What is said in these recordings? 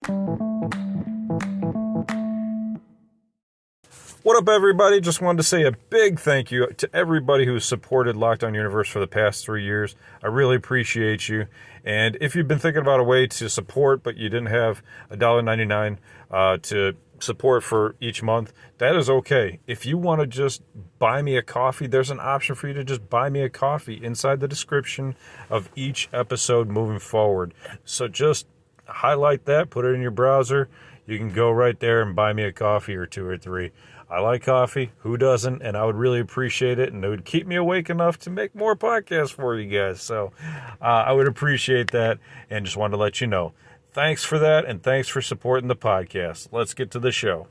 What up, everybody? Just wanted to say a big thank you to everybody who's supported Lockdown Universe for the past 3 years. I really appreciate you. And if you've been thinking about a way to support, but you didn't have $1.99 to support for each month, that is okay. If you want to just buy me a coffee, there's an option for you to just buy me a coffee inside the description of each episode moving forward. So just highlight that, put it in your browser. You can go right there and buy me a coffee or 2 or 3. I like coffee. Who doesn't? And I would really appreciate it. And it would keep me awake enough to make more podcasts for you guys. So I would appreciate that. And just wanted to let you know. Thanks for that. And thanks for supporting the podcast. Let's get to the show.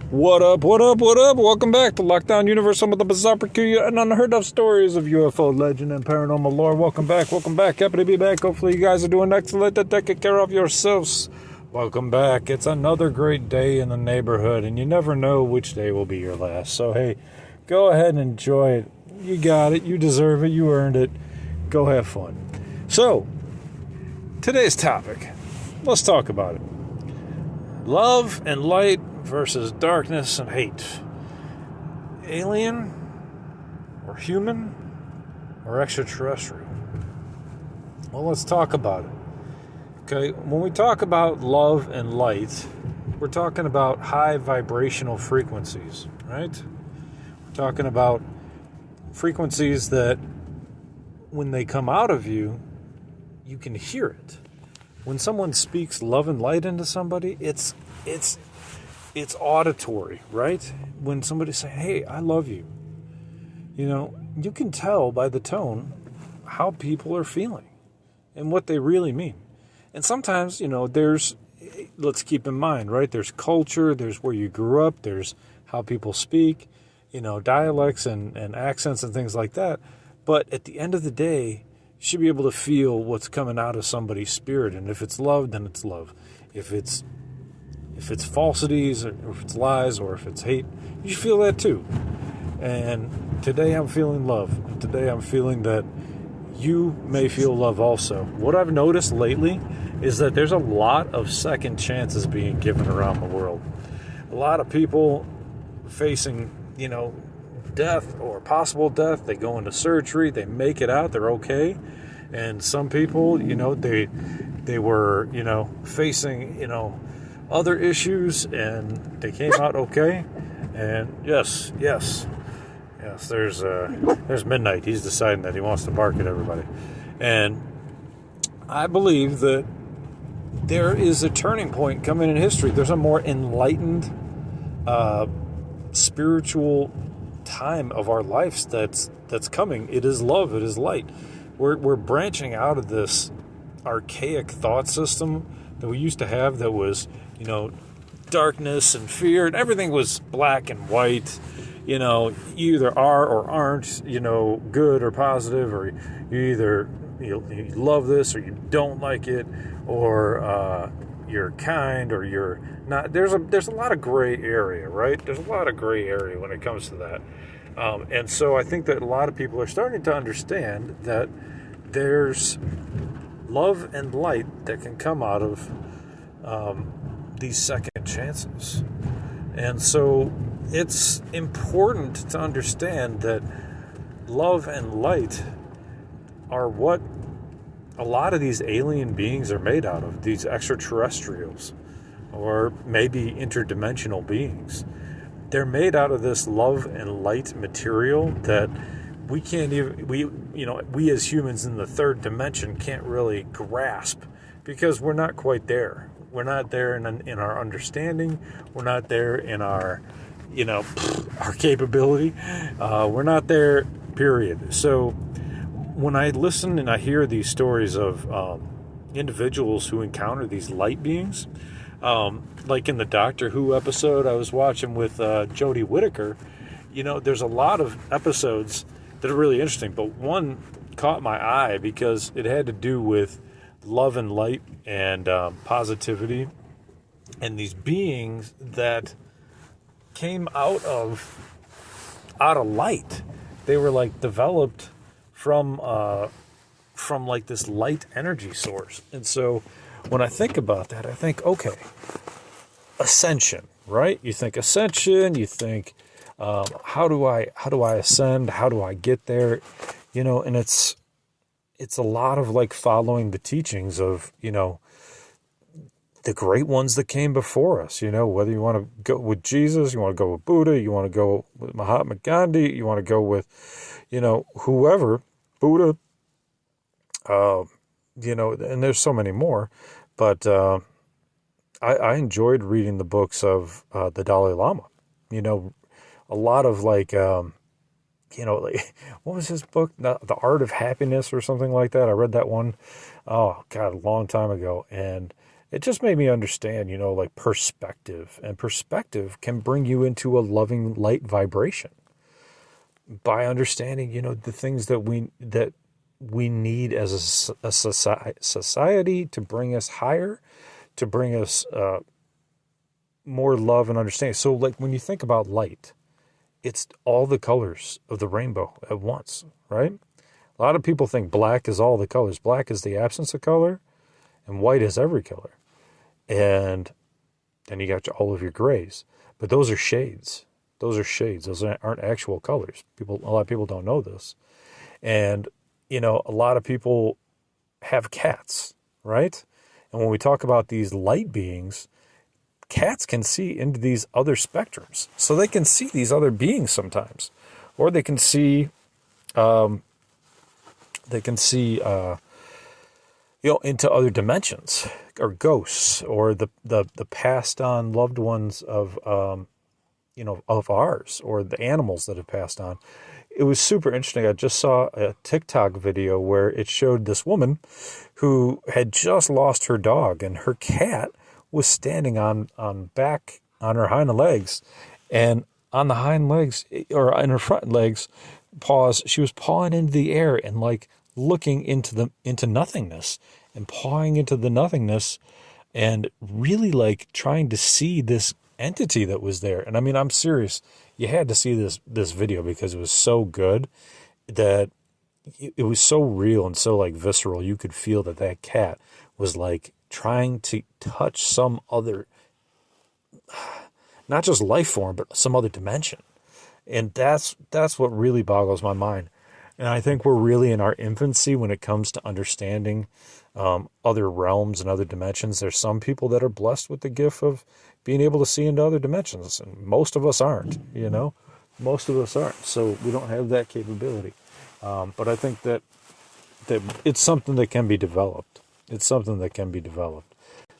What up, what up, what up? Welcome back to Lockdown Universe, some of the bizarre, peculiar, and unheard of stories of UFO legend and paranormal lore. Welcome back. Happy to be back. Hopefully you guys are doing excellent at taking care of yourselves. Welcome back. It's another great day in the neighborhood, and you never know which day will be your last. So, hey, go ahead and enjoy it. You got it. You deserve it. You earned it. Go have fun. So, today's topic. Let's talk about it. Love and light versus darkness and hate. Alien or human or extraterrestrial? Well, let's talk about it. Okay, when we talk about love and light, we're talking about high vibrational frequencies, right? We're talking about frequencies that when they come out of you, you can hear it. When someone speaks love and light into somebody, it's auditory, right? When somebody say, "Hey, I love you," you can tell by the tone how people are feeling and what they really mean. And sometimes, let's keep in mind, right? There's culture, there's where you grew up, there's how people speak, dialects and accents and things like that. But at the end of the day, you should be able to feel what's coming out of somebody's spirit. And if it's love, then it's love. If it's falsities, or if it's lies, or if it's hate, you should feel that too. And today I'm feeling love. And today I'm feeling that you may feel love also. What I've noticed lately is that there's a lot of second chances being given around the world. A lot of people facing, death or possible death. They go into surgery, they make it out, they're okay. And some people, they were, facing, other issues, and they came out okay. And yes, there's Midnight. He's deciding that he wants to bark at everybody. And I believe that there is a turning point coming in history. There's a more enlightened, spiritual time of our lives that's coming. It is love. It is light. We're branching out of this archaic thought system that we used to have that was, darkness and fear, and everything was black and white. You either are or aren't, good or positive, or you either you love this or you don't like it, or you're kind or you're not. There's a lot of gray area, right? There's a lot of gray area when it comes to that. And so I think that a lot of people are starting to understand that there's love and light that can come out of these second chances. And so it's important to understand that love and light are what a lot of these alien beings are made out of, these extraterrestrials, or maybe interdimensional beings. They're made out of this love and light material that we can't even, we as humans in the third dimension can't really grasp, because we're not quite there. We're not there in our understanding. We're not there in our, our capability. We're not there, period. So when I listen and I hear these stories of individuals who encounter these light beings, like in the Doctor Who episode I was watching with Jodie Whittaker, there's a lot of episodes that are really interesting, but one caught my eye because it had to do with love and light and positivity, and these beings that came out of out of light. They were like developed from like this light energy source. And so when I think about that, I think, okay, ascension, right? You think ascension, you think, how do I ascend? How do I get there? And it's a lot of like following the teachings of, the great ones that came before us, whether you want to go with Jesus, you want to go with Buddha, you want to go with Mahatma Gandhi, you want to go with, whoever, Buddha, and there's so many more, but I enjoyed reading the books of the Dalai Lama, a lot of like, like, what was his book? The Art of Happiness or something like that. I read that one, oh God, a long time ago. And it just made me understand, like perspective, and perspective can bring you into a loving light vibration by understanding, the things that we need as a society to bring us higher, to bring us more love and understanding. So like when you think about light, it's all the colors of the rainbow at once, right? A lot of people think black is all the colors. Black is the absence of color, and white is every color. And then you got all of your grays. But those are shades. Those are shades. Those aren't actual colors. A lot of people don't know this. And, a lot of people have cats, right? And when we talk about these light beings, cats can see into these other spectrums. So they can see these other beings sometimes. Or they can see, into other dimensions, or ghosts, or the passed on loved ones of, of ours, or the animals that have passed on. It was super interesting. I just saw a TikTok video where it showed this woman who had just lost her dog, and her cat was standing on her hind legs, and on the hind legs, or in her front legs, paws, she was pawing into the air and like looking into nothingness, and pawing into the nothingness, and really like trying to see this entity that was there. And I mean, I'm serious. You had to see this video because it was so good, that it was so real and so like visceral. You could feel that cat was like trying to touch some other, not just life form, but some other dimension. And that's what really boggles my mind. And I think we're really in our infancy when it comes to understanding other realms and other dimensions. There's some people that are blessed with the gift of being able to see into other dimensions, and most of us aren't, most of us aren't. So we don't have that capability. But I think that it's something that can be developed. It's something that can be developed.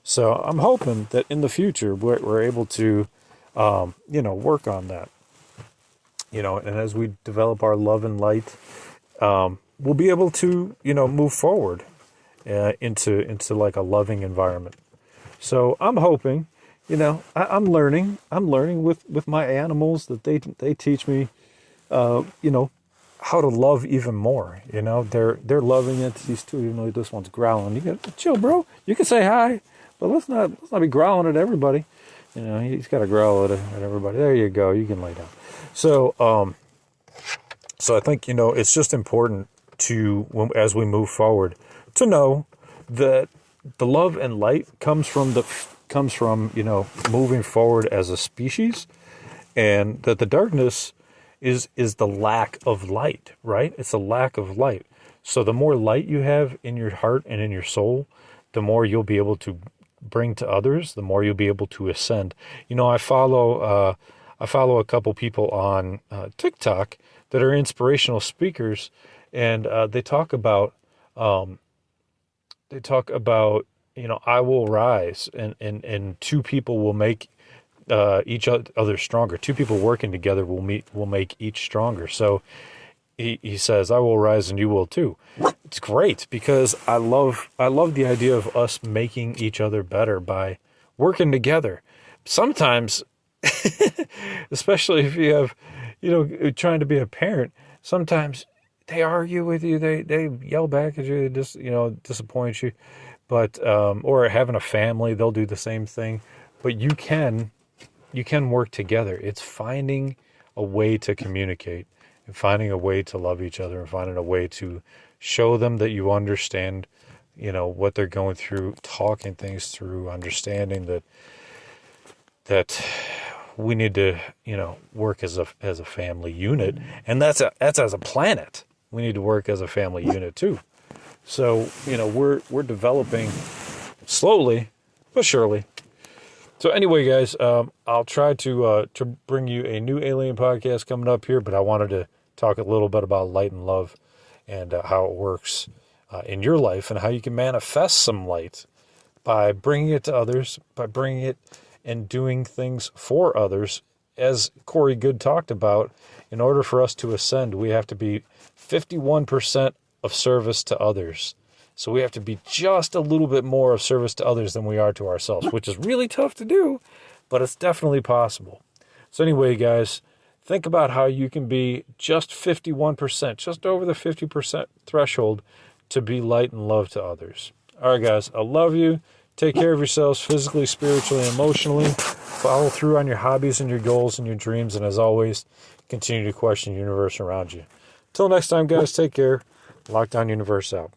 So I'm hoping that in the future we're able to, work on that. And as we develop our love and light, we'll be able to, move forward into like a loving environment. So I'm hoping, I'm learning with my animals that they teach me, how to love even more. They're loving entities too, even though this one's growling. You gotta chill, bro. You can say hi, but let's not be growling at everybody. He's got to growl at everybody. There you go. You can lay down. So I think, it's just important to, as we move forward, to know that the love and light comes from moving forward as a species, and that the darkness is the lack of light, right? It's a lack of light. So the more light you have in your heart and in your soul, the more you'll be able to bring to others, the more you'll be able to ascend. I follow a couple people on TikTok that are inspirational speakers, and they talk about I will rise, and two people will make each other stronger. Two people working together will make each stronger. So he says, I will rise and you will too. It's great, because I love the idea of us making each other better by working together. Sometimes, especially if you have, trying to be a parent, sometimes they argue with you, they yell back at you, they disappoint you. But or having a family, they'll do the same thing. But you can work together. It's finding a way to communicate and finding a way to love each other and finding a way to show them that you understand, what they're going through, talking things through, understanding that we need to, work as a family unit, and that's as a planet. We need to work as a family unit too. So, we're developing slowly but surely. So anyway, guys, I'll try to bring you a new alien podcast coming up here, but I wanted to talk a little bit about light and love and how it works in your life and how you can manifest some light by bringing it to others, by bringing it and doing things for others. As Corey Good talked about, in order for us to ascend, we have to be 51% of service to others. So we have to be just a little bit more of service to others than we are to ourselves, which is really tough to do, but it's definitely possible. So anyway, guys, think about how you can be just 51%, just over the 50% threshold to be light and love to others. All right, guys, I love you. Take care of yourselves physically, spiritually, emotionally. Follow through on your hobbies and your goals and your dreams. And as always, continue to question the universe around you. Till next time, guys, take care. Lockdown Universe out.